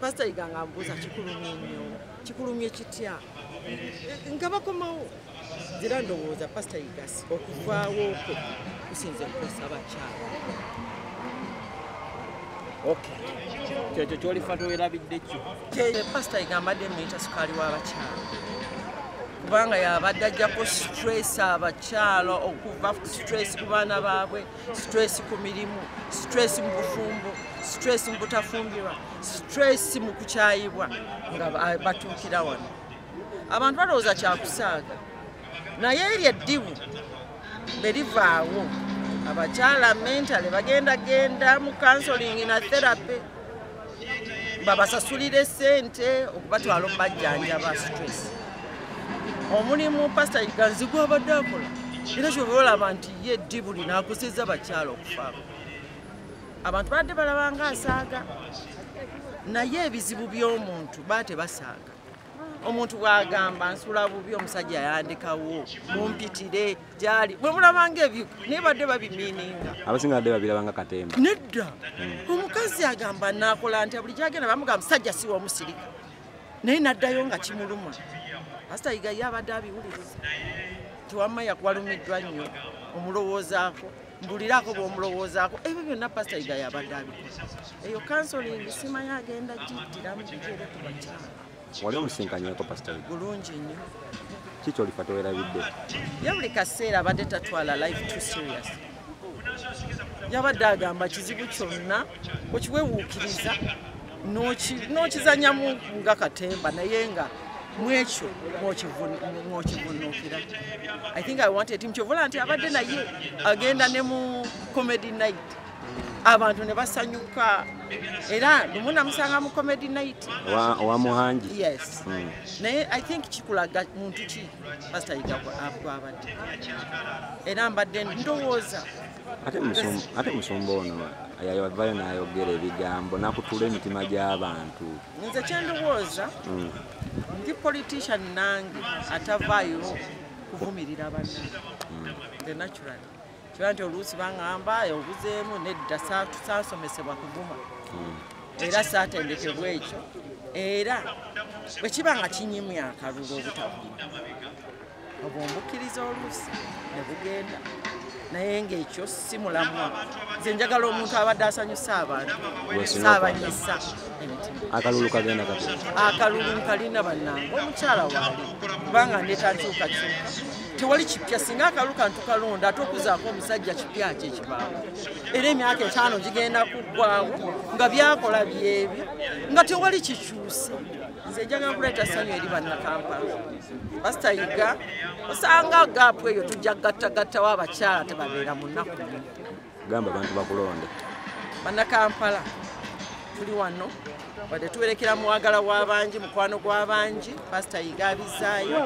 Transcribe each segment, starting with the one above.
Pastor Iganga mbuza kikulumye nnyo. Kikulumye kitya? Nga bakomawo zira ndowooza Pastor Igasi okuvaawo okwo kusinze kukosa abakyala. Okay. Kyo kyolifa towerabidde kyo. Pastor Igamba adde muyita sukaali w'abakyala. Kubanga yabadde ajjako stress abakyala okuva stress ku baana baabwe, stress ku mirimu, stress mu bufumbo, stress mu butafumbirwa, stress mu kukyayibwa nga batuukira wano. Abantu balowooza kyakusaaga naye eryo eddibu bwe livaawo abakyala mentale bagenda mu counseling na therapy babasasulire ssente okubatwala omubajjanjaba stress. Omulimu Pastor Iganzi gw'abadde akola era kyoba olaba nti ye eddibu linaakozesa abakyala okufaako. Abantu badde balabanga asaaga naye ebizibu by'omuntu baate basaaga. Omuntu bw'agamba nsula bubi omusajja yandikawo mumpitire gyali bwe mulabanga ebyo naye badde babimiininga. Abasinga badde babirabanga katemba. Nedda omukazi agamba naakola nti buli gyagenda bamugamba musajja si w'omusirika naye naddayo nga kimuluma. Pastor Iga yabadde abiwuliriza tiwamma yakuwalumiddwa nnyo omulowoozaako mbulirako bw'omulowoozaako ebyo byonna Pastor Iga yabadde abikola. Eyo counseling simanyi agenda giddiramu bigere ku bakyala. Wali omusinkanyeko Pastor Iga? Bulungi nnyo. Ki kyolifa towerabidde? Ye buli kaseera abadde tatwala life too serious. Yabadde agamba kizibu kyonna okiwewuukiriza n'okizanyamu nga katemba naye nga mwekyo mwokivunukira. I think I wanted him kyovola nti abadde naye agenda ne mu comedy night abantu ne basanyuka era lumu namusanga mu comedy night wa Muhangi. Yes. Naye I think kikulaga muntu ki Pastor Iga abadde era mbadde ndowooza ate musumba ono yavayo n'ayogera ebigambo nakutula emitima gy'abantu. Nze kyendowooza ndi politician nange atavaayo kuvumirira abanna. The natural. Kyera nti oluusi baŋŋamba obuzeemu nedda saasomesebwa kuguma era saatendekebwa ekyo era bwe kiba nga kinyimya akalulu obutavuma obwombukkiriza oluusi ne bugenda naye ng'ekyo si mulamwa. Nze njagala omuntu abadde asanyusa abantu saabanyisa emitima. Akalulu kagenda kati? Akalulu nkalina bannange omukyala waali kubanga ndeetankyukakyuka tewali kipya singa akalulu kantukalonda ate okuzaako omusajja kipya ki ekibaawo era emyaka 5 gigenda kuggwaawo nga byakola byebyo nga tewali kikyuse. Nze njagala kuleeta ssanyu eri bannakampala. Pastor Iga osanga gaapu eyo tujja gattagattawo abakyala tebabeera mu nnaku. Gamba abantu bakulonde. Bannakampala tuli wano wadde tuwerekera muwagala w'abangi mukwano gw'abangi Pastor Iga abizaayo.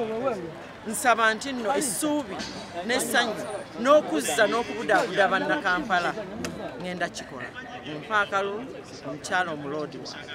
Nsaba nti nno essuubi n'essanyu n'okuzza n'okubudaabuda bannakampala ngenda kikola. Mumpa akalulu omukyala omuloodi wange.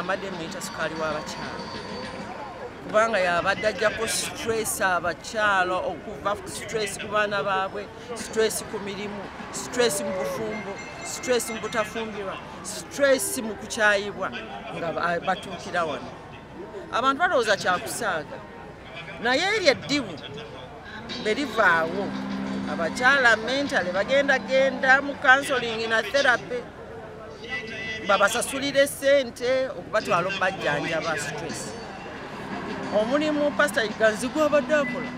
Mbadde muyita sukaali w'abakyala kubanga yabadde ajjako stress abakyala okuva stress ku baana baabwe, stress ku mirimu, stress mu bufumbo, stress mu butafumbirwa, stress mu kukyayibwa nga batuukira wano. Abantu balowooza kyakusaaga naye eryo eddibu bwe livaawo abakyala mentale bagenda mu counseling na therapy babasasulire ssente okubatwala omubajjanjaba stress. Omulimu Pastor Iganzi gw'abadde akola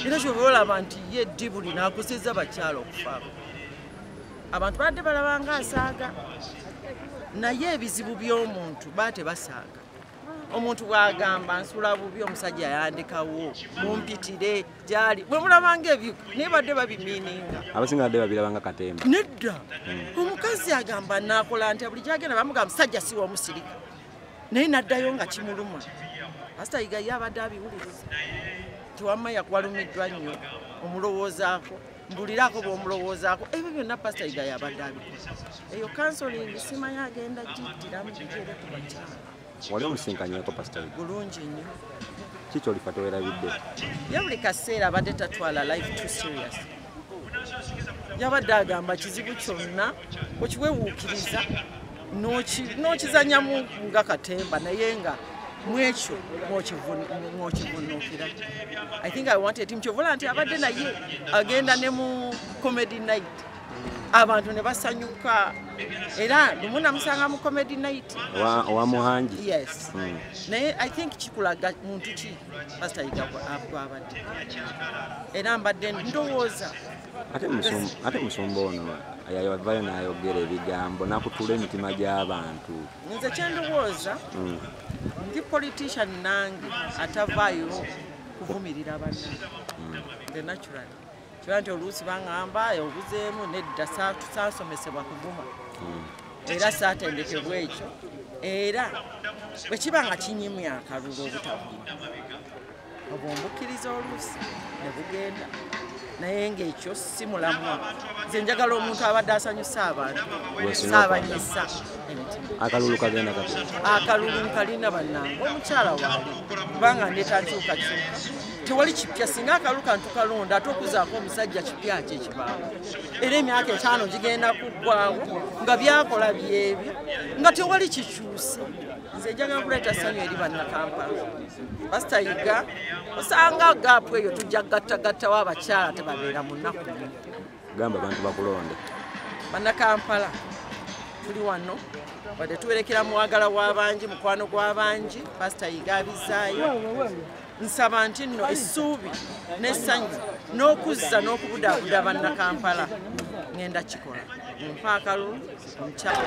era kyoba olaba nti ye eddibu linaakozesa abakyala okufaako. Abantu badde balabanga asaaga naye ebizibu by'omuntu bate basaaga omuntu bw'agamba nsula bubi omusajja yandikawo mumpitire gyali bwe mulabanga ebyo naye badde babimiininga abasinga badde babirabanga katemba nedda omukazi agamba naakola nti buli gyagenda bamugamba musajja si wamusirika naye naddayo nga kimuluma Pastor Yiga yabadde abiwuliriza tiwamma yakwalumiddwa nnyo omulowoozaako mbuliraako bw'omulowoozaako ebyo byonna Pastor Yiga yabadde abikola eyo kansolingi simanyi agenda giddiramu bigere ku bakyala wali omusinkanyeko Pastor Yiga bulungi nnyo kiki olifa tewerabidde ye buli kaseera abadde tatwala life too serious yabadde agamba kizibu kyonna okiwewuukiriza n'okizanyamu nga katemba naye nga mwekyo mwokivunuukira I think I wanted him kyovola nti abadde naye agenda ne mu comedy night abantu ne basanyuka era lumu namusanga mu comedy night owa Muhangi yes naye I think kikulaga muntu ki Pastor Yiga abadde era mbadde ndowooza ate musumba ono yavayo n'ayogera ebigambo nakutula emitima gy'abantu nze kyendowooza ndi politician nange atavaayo kuvumirira banna the natural kiba nti oluusi baŋŋamba obuzeemu nedda saasomesebwa kuguma era saatendekebwa ekyo era bwe kiba nga kinyimya akalulu obutavuma obwombukkiriza oluusi ne bugenda naye ng'ekyo si mulamwa nze njagala omuntu abadde asanyusa abantu saabanyisa emitima akalulu kagenda kati akalulu nkalina bannange omukyala waali kubanga ndeetankyukakyuka tewali kipya singa akalulu kantukalonda ate okuzaako omusajja kipya ki ekibaawo era emyaka 5 gigenda kuggwawo nga byakola byebyo nga tewali kikyuse nze njagala kuleeta ssanyu eri bannakampala Pastor Yiga osanga gaapu eyo tujja gattagattawo abakyala tebabeera mu nnaku gamba abantu bakulonde bannakampala tuli wano wadde tuwerekera muwagala w'abangi mukwano gw'abangi Pastor Yiga abizaayo nsaba nti nno essuubi n'essanyu n'okuzza n'okubudaabuda bannakampala ngenda kikola mumpa akalulu omukyala